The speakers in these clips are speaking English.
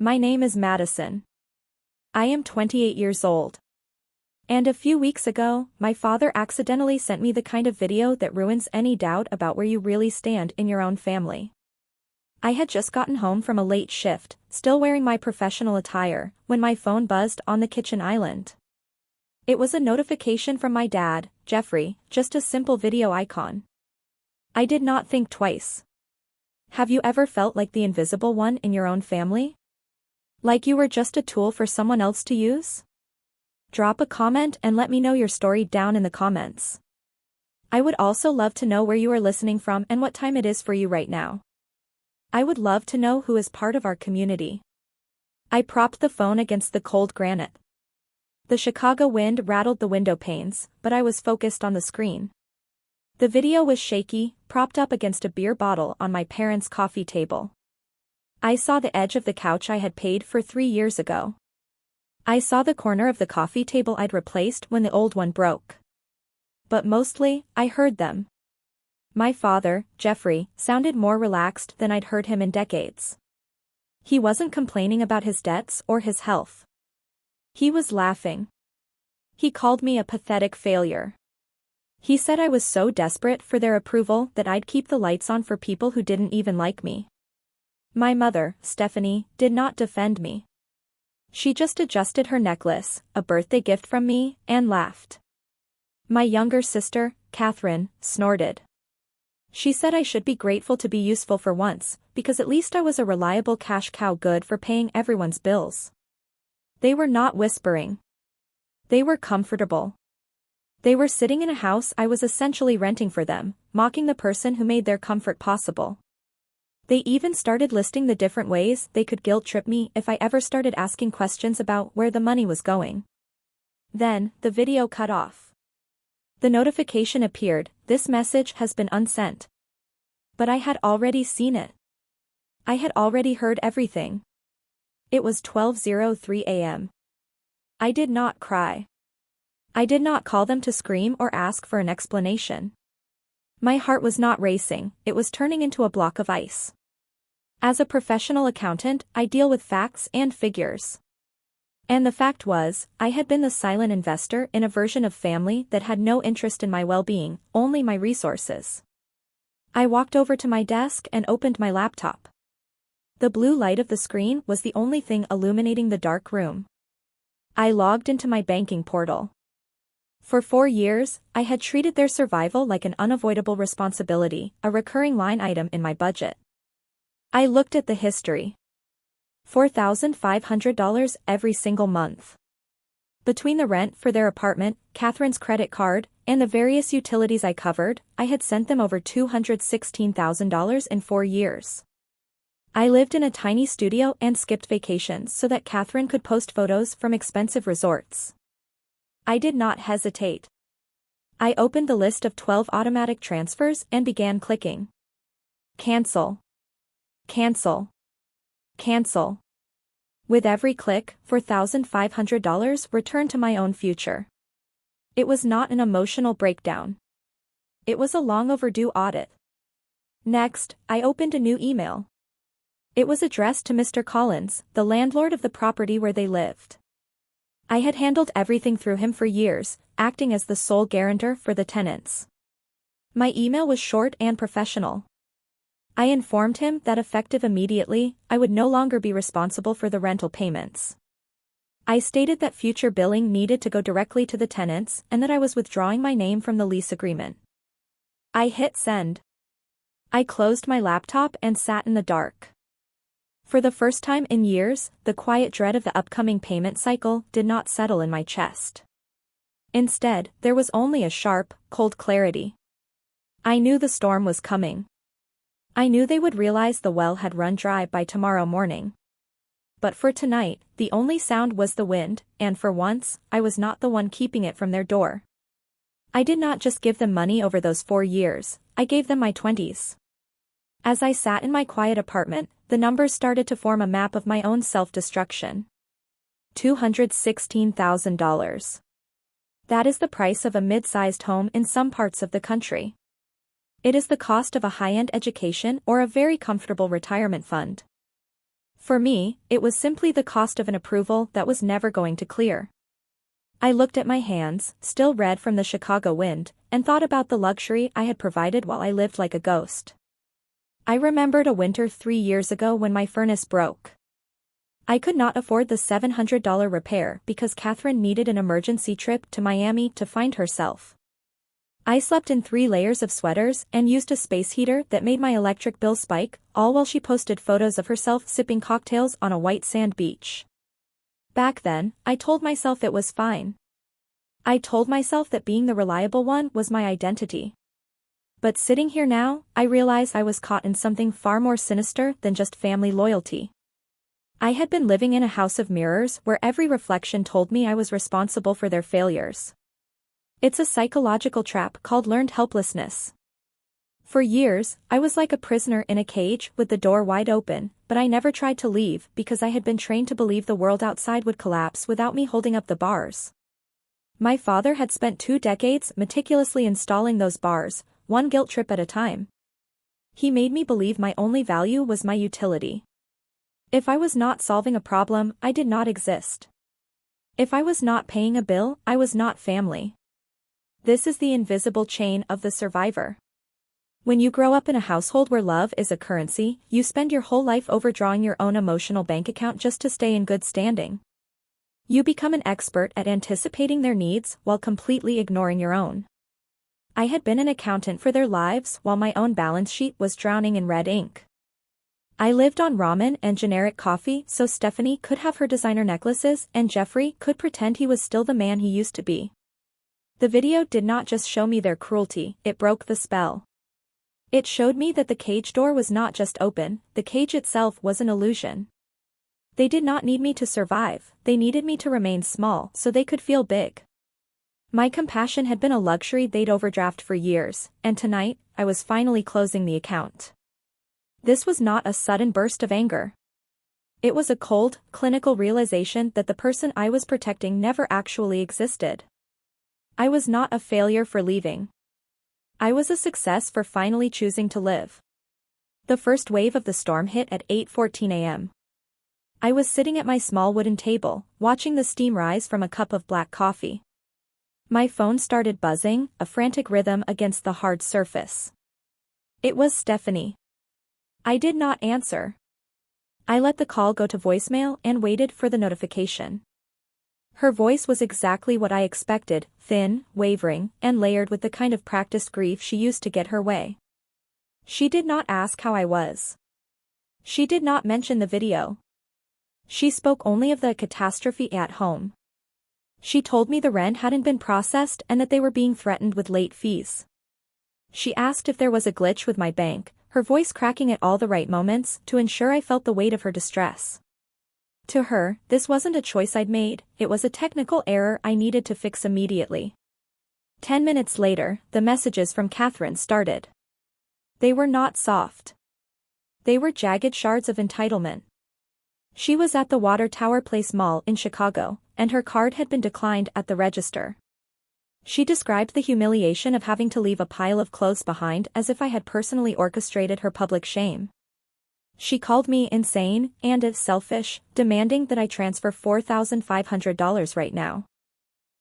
My name is Madison. I am 28 years old. And a few weeks ago, my father accidentally sent me the kind of video that ruins any doubt about where you really stand in your own family. I had just gotten home from a late shift, still wearing my professional attire, when my phone buzzed on the kitchen island. It was a notification from my dad, Jeffrey, just a simple video icon. I did not think twice. Have you ever felt like the invisible one in your own family? Like you were just a tool for someone else to use? Drop a comment and let me know your story down in the comments. I would also love to know where you are listening from and what time it is for you right now. I would love to know who is part of our community. I propped the phone against the cold granite. The Chicago wind rattled the window panes, but I was focused on the screen. The video was shaky, propped up against a beer bottle on my parents' coffee table. I saw the edge of the couch I had paid for 3 years ago. I saw the corner of the coffee table I'd replaced when the old one broke. But mostly, I heard them. My father, Jeffrey, sounded more relaxed than I'd heard him in decades. He wasn't complaining about his debts or his health. He was laughing. He called me a pathetic failure. He said I was so desperate for their approval that I'd keep the lights on for people who didn't even like me. My mother, Stephanie, did not defend me. She just adjusted her necklace, a birthday gift from me, and laughed. My younger sister, Catherine, snorted. She said I should be grateful to be useful for once, because at least I was a reliable cash cow good for paying everyone's bills. They were not whispering. They were comfortable. They were sitting in a house I was essentially renting for them, mocking the person who made their comfort possible. They even started listing the different ways they could guilt-trip me if I ever started asking questions about where the money was going. Then, the video cut off. The notification appeared, "This message has been unsent." But I had already seen it. I had already heard everything. It was 12:03 a.m. I did not cry. I did not call them to scream or ask for an explanation. My heart was not racing, it was turning into a block of ice. As a professional accountant, I deal with facts and figures. And the fact was, I had been the silent investor in a version of family that had no interest in my well-being, only my resources. I walked over to my desk and opened my laptop. The blue light of the screen was the only thing illuminating the dark room. I logged into my banking portal. For 4 years, I had treated their survival like an unavoidable responsibility, a recurring line item in my budget. I looked at the history. $4,500 every single month. Between the rent for their apartment, Catherine's credit card, and the various utilities I covered, I had sent them over $216,000 in 4 years. I lived in a tiny studio and skipped vacations so that Catherine could post photos from expensive resorts. I did not hesitate. I opened the list of 12 automatic transfers and began clicking. Cancel. Cancel. Cancel. With every click, $4,500 returned to my own future. It was not an emotional breakdown. It was a long overdue audit. Next, I opened a new email. It was addressed to Mr. Collins, the landlord of the property where they lived. I had handled everything through him for years, acting as the sole guarantor for the tenants. My email was short and professional. I informed him that effective immediately, I would no longer be responsible for the rental payments. I stated that future billing needed to go directly to the tenants and that I was withdrawing my name from the lease agreement. I hit send. I closed my laptop and sat in the dark. For the first time in years, the quiet dread of the upcoming payment cycle did not settle in my chest. Instead, there was only a sharp, cold clarity. I knew the storm was coming. I knew they would realize the well had run dry by tomorrow morning. But for tonight, the only sound was the wind, and for once, I was not the one keeping it from their door. I did not just give them money over those 4 years, I gave them my 20s. As I sat in my quiet apartment, the numbers started to form a map of my own self-destruction. $216,000. That is the price of a mid-sized home in some parts of the country. It is the cost of a high-end education or a very comfortable retirement fund. For me, it was simply the cost of an approval that was never going to clear. I looked at my hands, still red from the Chicago wind, and thought about the luxury I had provided while I lived like a ghost. I remembered a winter 3 years ago when my furnace broke. I could not afford the $700 repair because Catherine needed an emergency trip to Miami to find herself. I slept in 3 layers of sweaters and used a space heater that made my electric bill spike, all while she posted photos of herself sipping cocktails on a white sand beach. Back then, I told myself it was fine. I told myself that being the reliable one was my identity. But sitting here now, I realized I was caught in something far more sinister than just family loyalty. I had been living in a house of mirrors where every reflection told me I was responsible for their failures. It's a psychological trap called learned helplessness. For years, I was like a prisoner in a cage with the door wide open, but I never tried to leave because I had been trained to believe the world outside would collapse without me holding up the bars. My father had spent 2 decades meticulously installing those bars, one guilt trip at a time. He made me believe my only value was my utility. If I was not solving a problem, I did not exist. If I was not paying a bill, I was not family. This is the invisible chain of the survivor. When you grow up in a household where love is a currency, you spend your whole life overdrawing your own emotional bank account just to stay in good standing. You become an expert at anticipating their needs while completely ignoring your own. I had been an accountant for their lives while my own balance sheet was drowning in red ink. I lived on ramen and generic coffee so Stephanie could have her designer necklaces and Jeffrey could pretend he was still the man he used to be. The video did not just show me their cruelty, it broke the spell. It showed me that the cage door was not just open, the cage itself was an illusion. They did not need me to survive, they needed me to remain small so they could feel big. My compassion had been a luxury they'd overdraft for years, and tonight, I was finally closing the account. This was not a sudden burst of anger. It was a cold, clinical realization that the person I was protecting never actually existed. I was not a failure for leaving. I was a success for finally choosing to live. The first wave of the storm hit at 8:14 a.m. I was sitting at my small wooden table, watching the steam rise from a cup of black coffee. My phone started buzzing, a frantic rhythm against the hard surface. It was Stephanie. I did not answer. I let the call go to voicemail and waited for the notification. Her voice was exactly what I expected, thin, wavering, and layered with the kind of practiced grief she used to get her way. She did not ask how I was. She did not mention the video. She spoke only of the catastrophe at home. She told me the rent hadn't been processed and that they were being threatened with late fees. She asked if there was a glitch with my bank, her voice cracking at all the right moments to ensure I felt the weight of her distress. To her, this wasn't a choice I'd made, it was a technical error I needed to fix immediately. 10 minutes later, the messages from Catherine started. They were not soft. They were jagged shards of entitlement. She was at the Water Tower Place Mall in Chicago, and her card had been declined at the register. She described the humiliation of having to leave a pile of clothes behind as if I had personally orchestrated her public shame. She called me insane and selfish, demanding that I transfer $4,500 right now.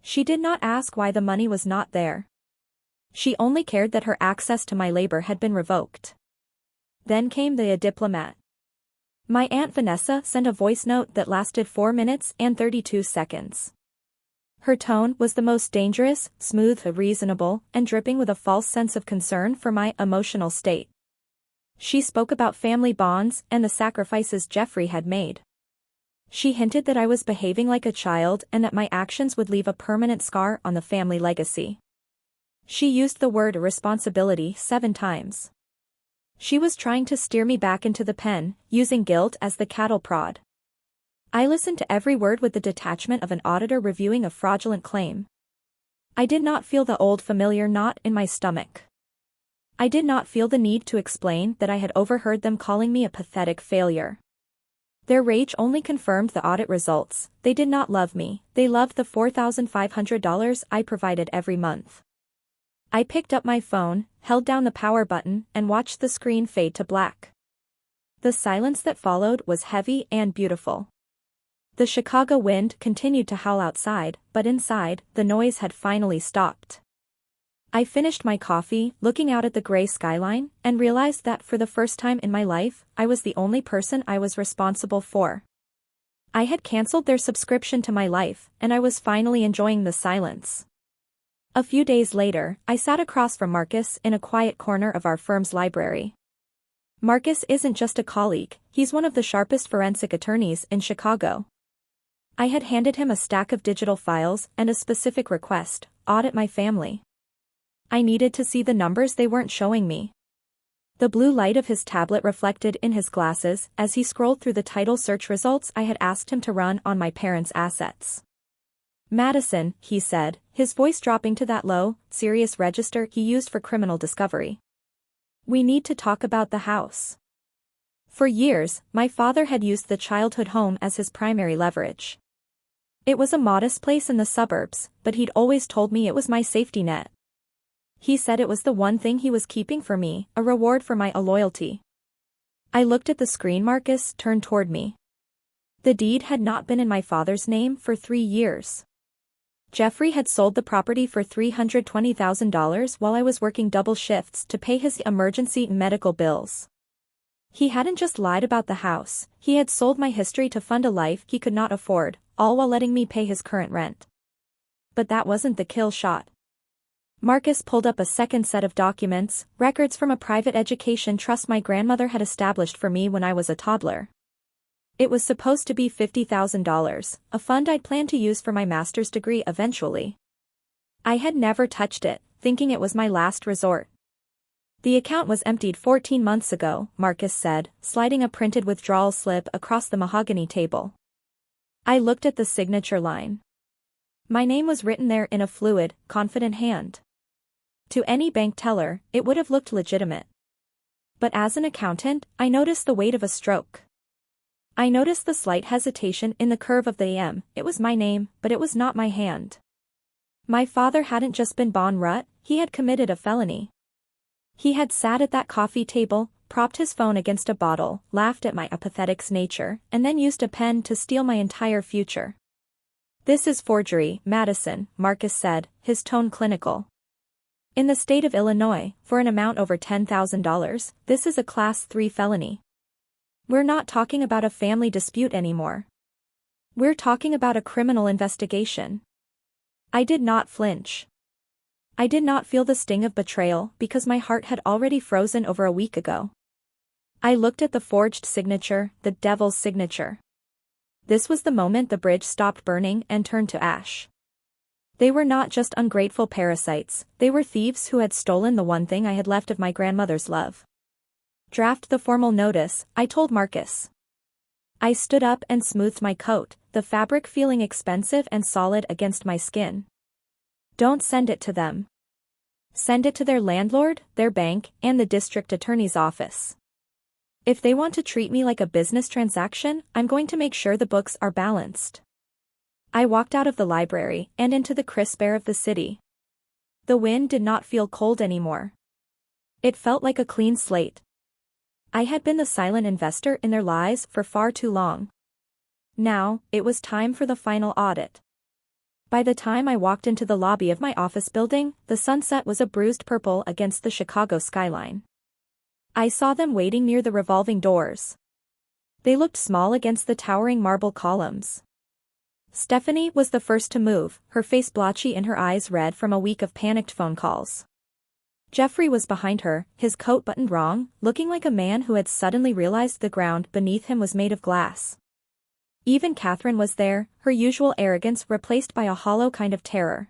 She did not ask why the money was not there. She only cared that her access to my labor had been revoked. Then came the diplomat. My Aunt Vanessa sent a voice note that lasted 4 minutes and 32 seconds. Her tone was the most dangerous, smooth, reasonable, and dripping with a false sense of concern for my emotional state. She spoke about family bonds and the sacrifices Jeffrey had made. She hinted that I was behaving like a child and that my actions would leave a permanent scar on the family legacy. She used the word responsibility 7 times. She was trying to steer me back into the pen, using guilt as the cattle prod. I listened to every word with the detachment of an auditor reviewing a fraudulent claim. I did not feel the old familiar knot in my stomach. I did not feel the need to explain that I had overheard them calling me a pathetic failure. Their rage only confirmed the audit results. They did not love me, they loved the $4,500 I provided every month. I picked up my phone, held down the power button, and watched the screen fade to black. The silence that followed was heavy and beautiful. The Chicago wind continued to howl outside, but inside, the noise had finally stopped. I finished my coffee, looking out at the gray skyline, and realized that for the first time in my life, I was the only person I was responsible for. I had canceled their subscription to my life, and I was finally enjoying the silence. A few days later, I sat across from Marcus in a quiet corner of our firm's library. Marcus isn't just a colleague, he's one of the sharpest forensic attorneys in Chicago. I had handed him a stack of digital files and a specific request: audit my family. I needed to see the numbers they weren't showing me. The blue light of his tablet reflected in his glasses as he scrolled through the title search results I had asked him to run on my parents' assets. Madison, he said, his voice dropping to that low, serious register he used for criminal discovery. We need to talk about the house. For years, my father had used the childhood home as his primary leverage. It was a modest place in the suburbs, but he'd always told me it was my safety net. He said it was the one thing he was keeping for me, a reward for my loyalty. I looked at the screen. Marcus turned toward me. The deed had not been in my father's name for 3 years. Jeffrey had sold the property for $320,000 while I was working double shifts to pay his emergency medical bills. He hadn't just lied about the house, he had sold my history to fund a life he could not afford, all while letting me pay his current rent. But that wasn't the kill shot. Marcus pulled up a second set of documents, records from a private education trust my grandmother had established for me when I was a toddler. It was supposed to be $50,000, a fund I'd planned to use for my master's degree eventually. I had never touched it, thinking it was my last resort. The account was emptied 14 months ago, Marcus said, sliding a printed withdrawal slip across the mahogany table. I looked at the signature line. My name was written there in a fluid, confident hand. To any bank teller, it would have looked legitimate. But as an accountant, I noticed the weight of a stroke. I noticed the slight hesitation in the curve of the M. It was my name, but it was not my hand. My father hadn't just been bon rut, he had committed a felony. He had sat at that coffee table, propped his phone against a bottle, laughed at my apathetic nature, and then used a pen to steal my entire future. This is forgery, Madison, Marcus said, his tone clinical. In the state of Illinois, for an amount over $10,000, this is a Class 3 felony. We're not talking about a family dispute anymore. We're talking about a criminal investigation. I did not flinch. I did not feel the sting of betrayal because my heart had already frozen over a week ago. I looked at the forged signature, the devil's signature. This was the moment the bridge stopped burning and turned to ash. They were not just ungrateful parasites, they were thieves who had stolen the one thing I had left of my grandmother's love. Draft the formal notice, I told Marcus. I stood up and smoothed my coat, the fabric feeling expensive and solid against my skin. Don't send it to them. Send it to their landlord, their bank, and the district attorney's office. If they want to treat me like a business transaction, I'm going to make sure the books are balanced. I walked out of the library and into the crisp air of the city. The wind did not feel cold anymore. It felt like a clean slate. I had been the silent investor in their lives for far too long. Now, it was time for the final audit. By the time I walked into the lobby of my office building, the sunset was a bruised purple against the Chicago skyline. I saw them waiting near the revolving doors. They looked small against the towering marble columns. Stephanie was the first to move, her face blotchy and her eyes red from a week of panicked phone calls. Jeffrey was behind her, his coat buttoned wrong, looking like a man who had suddenly realized the ground beneath him was made of glass. Even Catherine was there, her usual arrogance replaced by a hollow kind of terror.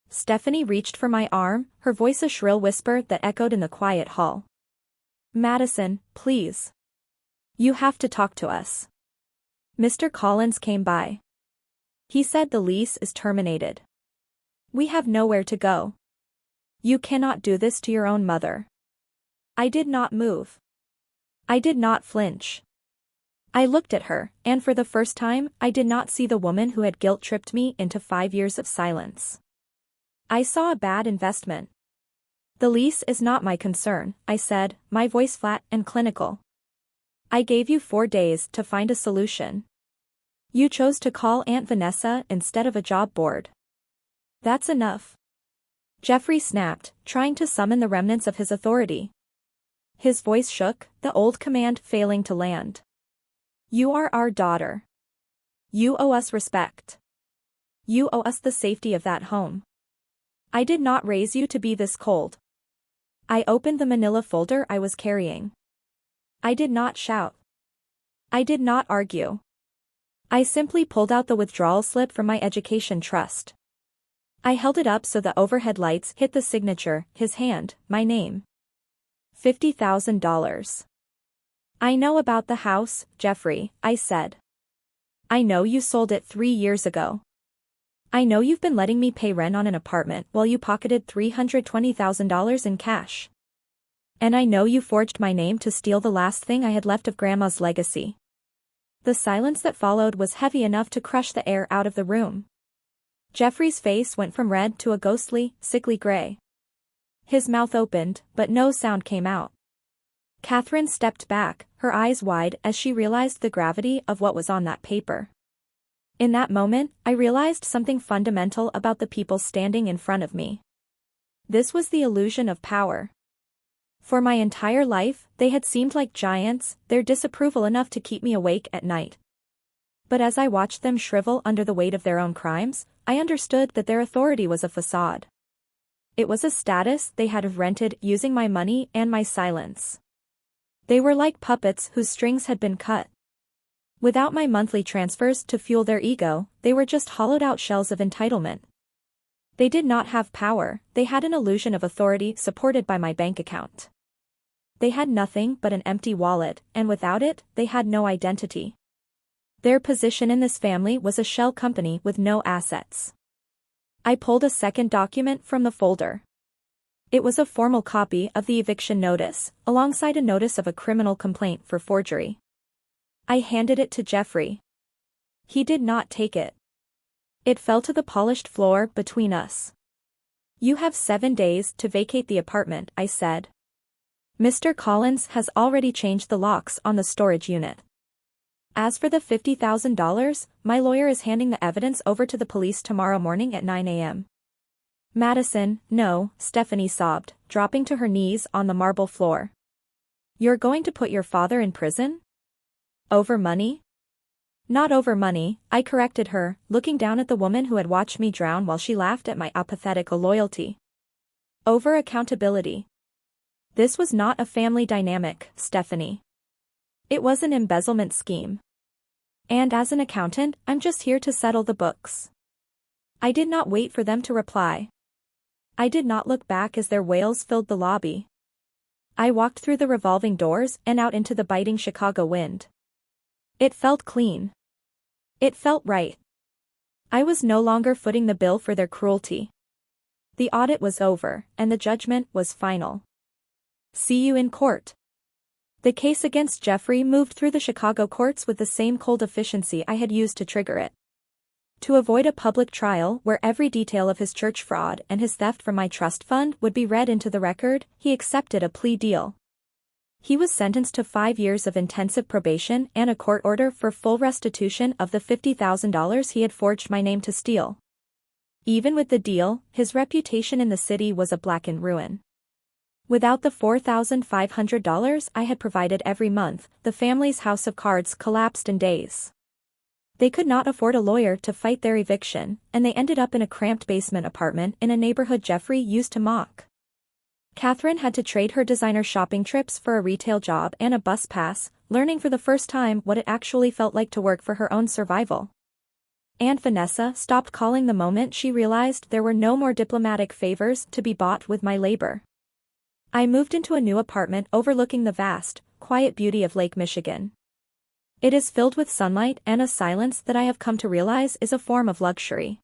Stephanie reached for my arm, her voice a shrill whisper that echoed in the quiet hall. Madison, please. You have to talk to us. Mr. Collins came by. He said the lease is terminated. We have nowhere to go. You cannot do this to your own mother. I did not move. I did not flinch. I looked at her, and for the first time, I did not see the woman who had guilt-tripped me into 5 years of silence. I saw a bad investment. The lease is not my concern, I said, my voice flat and clinical. I gave you 4 days to find a solution. You chose to call Aunt Vanessa instead of a job board. That's enough. Jeffrey snapped, trying to summon the remnants of his authority. His voice shook, the old command failing to land. You are our daughter. You owe us respect. You owe us the safety of that home. I did not raise you to be this cold. I opened the manila folder I was carrying. I did not shout. I did not argue. I simply pulled out the withdrawal slip from my education trust. I held it up so the overhead lights hit the signature, his hand, my name. $50,000. I know about the house, Jeffrey, I said. I know you sold it 3 years ago. I know you've been letting me pay rent on an apartment while you pocketed $320,000 in cash. And I know you forged my name to steal the last thing I had left of Grandma's legacy. The silence that followed was heavy enough to crush the air out of the room. Jeffrey's face went from red to a ghostly, sickly gray. His mouth opened, but no sound came out. Catherine stepped back, her eyes wide as she realized the gravity of what was on that paper. In that moment, I realized something fundamental about the people standing in front of me. This was the illusion of power. For my entire life, they had seemed like giants, their disapproval enough to keep me awake at night. But as I watched them shrivel under the weight of their own crimes, I understood that their authority was a facade. It was a status they had rented using my money and my silence. They were like puppets whose strings had been cut. Without my monthly transfers to fuel their ego, they were just hollowed-out shells of entitlement. They did not have power, they had an illusion of authority supported by my bank account. They had nothing but an empty wallet, and without it, they had no identity. Their position in this family was a shell company with no assets. I pulled a second document from the folder. It was a formal copy of the eviction notice, alongside a notice of a criminal complaint for forgery. I handed it to Jeffrey. He did not take it. It fell to the polished floor between us. You have 7 days to vacate the apartment, I said. Mr. Collins has already changed the locks on the storage unit. As for the $50,000, my lawyer is handing the evidence over to the police tomorrow morning at 9 a.m. Madison, no, Stephanie sobbed, dropping to her knees on the marble floor. You're going to put your father in prison? Over money? Not over money, I corrected her, looking down at the woman who had watched me drown while she laughed at my apathetic loyalty. Over accountability. This was not a family dynamic, Stephanie. It was an embezzlement scheme. And as an accountant, I'm just here to settle the books. I did not wait for them to reply. I did not look back as their wails filled the lobby. I walked through the revolving doors and out into the biting Chicago wind. It felt clean. It felt right. I was no longer footing the bill for their cruelty. The audit was over, and the judgment was final. See you in court. The case against Jeffrey moved through the Chicago courts with the same cold efficiency I had used to trigger it. To avoid a public trial where every detail of his church fraud and his theft from my trust fund would be read into the record, he accepted a plea deal. He was sentenced to 5 years of intensive probation and a court order for full restitution of the $50,000 he had forged my name to steal. Even with the deal, his reputation in the city was a blackened ruin. Without the $4,500 I had provided every month, the family's house of cards collapsed in days. They could not afford a lawyer to fight their eviction, and they ended up in a cramped basement apartment in a neighborhood Jeffrey used to mock. Catherine had to trade her designer shopping trips for a retail job and a bus pass, learning for the first time what it actually felt like to work for her own survival. Aunt Vanessa stopped calling the moment she realized there were no more diplomatic favors to be bought with my labor. I moved into a new apartment overlooking the vast, quiet beauty of Lake Michigan. It is filled with sunlight and a silence that I have come to realize is a form of luxury.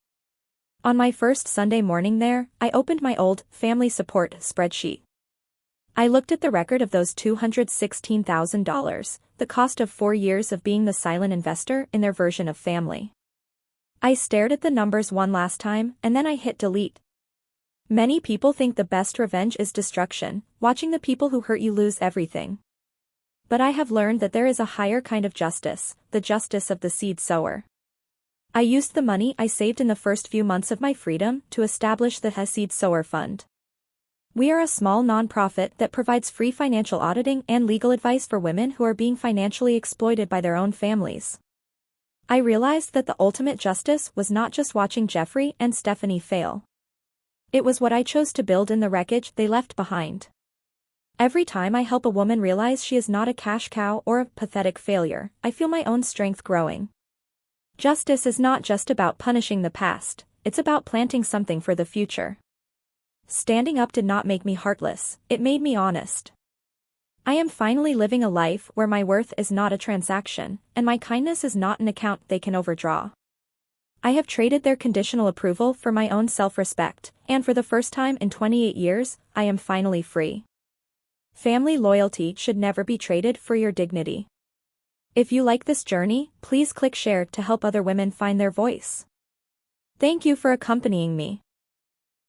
On my first Sunday morning there, I opened my old family support spreadsheet. I looked at the record of those $216,000, the cost of 4 years of being the silent investor in their version of family. I stared at the numbers one last time, and then I hit delete. Many people think the best revenge is destruction, watching the people who hurt you lose everything. But I have learned that there is a higher kind of justice, the justice of the seed sower. I used the money I saved in the first few months of my freedom to establish the Seed Sower Fund. We are a small nonprofit that provides free financial auditing and legal advice for women who are being financially exploited by their own families. I realized that the ultimate justice was not just watching Jeffrey and Stephanie fail. It was what I chose to build in the wreckage they left behind. Every time I help a woman realize she is not a cash cow or a pathetic failure, I feel my own strength growing. Justice is not just about punishing the past, it's about planting something for the future. Standing up did not make me heartless, it made me honest. I am finally living a life where my worth is not a transaction, and my kindness is not an account they can overdraw. I have traded their conditional approval for my own self-respect, and for the first time in 28 years, I am finally free. Family loyalty should never be traded for your dignity. If you like this journey, please click share to help other women find their voice. Thank you for accompanying me.